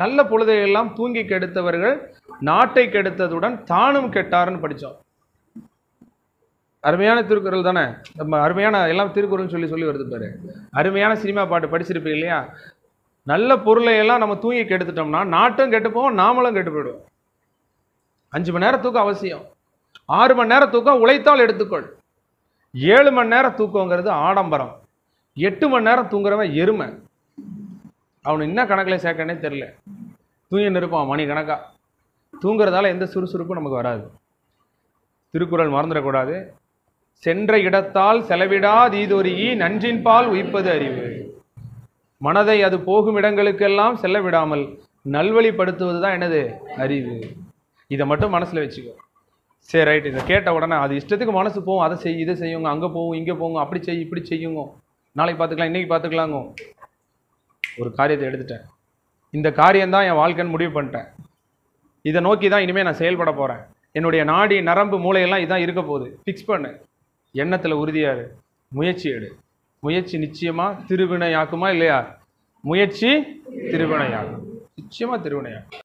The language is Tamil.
நல்ல பொழுதை எல்லாம் தூங்கி கெடுத்தவர்கள் நாட்டை கெடுத்ததுடன் தானும் கெட்டார்னு படித்தோம். அருமையான திருக்குறள் தானே. நம்ம அருமையான எல்லாம் திருக்குறள்னு சொல்லி வருது பாரு. அருமையான சினிமா பாட்டு படிச்சிருப்பீங்க இல்லையா? நல்ல பொருளை எல்லாம் நம்ம தூங்கி கெடுத்துட்டோம்னா நாட்டும் கெட்டு போவோம், நாமளும் கெட்டு போயிடுவோம். 5 மணி நேரம் தூக்கம் அவசியம். 6 மணி நேரம் தூக்கம் உழைத்தால் எடுத்துக்கொள். 7 மணி நேரம் தூக்கங்கிறது ஆடம்பரம். 8 மணி நேரம் தூங்குறவன் எருமை. அவனு என்ன கணக்கில் சேர்க்கனே தெரியல. தூங்கின்னு இருப்பான் மணி கணக்கா. தூங்குறதால எந்த சுறுசுறுப்பும் நமக்கு வராது. திருக்குறள் மறந்துடக்கூடாது. சென்ற இடத்தால் செலவிடாதீதொருகி நன்றின்பால் உய்ப்பது அறிவு. மனதை அது போகும் இடங்களுக்கெல்லாம் செல்ல விடாமல் நல்வழிப்படுத்துவது தான் என்னது? அறிவு. இதை மட்டும் மனசில் வச்சுக்கோ. சரி, ரைட். இதை கேட்ட உடனே அது இஷ்டத்துக்கு மனசு போகும். அதை செய், இதை செய்யுங்க, அங்கே போகும், இங்கே போங்க, அப்படி செய், இப்படி செய்யுங்க, நாளைக்கு பார்த்துக்கலாம், இன்றைக்கி பார்த்துக்கலாங்க. ஒரு காரியத்தை எடுத்துட்டேன். இந்த காரியம்தான் என் வாழ்க்கைன்னு முடிவு பண்ணிட்டேன். இதை நோக்கி தான் இனிமேல் நான் செயல்பட போகிறேன். என்னுடைய நாடி நரம்பு மூளையெல்லாம் இதான் இருக்க போகுது. ஃபிக்ஸ் பண்ணு. எண்ணத்தில் உறுதியாரு. முயற்சி எடு. முயற்சி நிச்சயமாக திருவினையாக்குமா இல்லையா? முயற்சி திருவினையாகும். நிச்சயமாக திருவினையாகும்.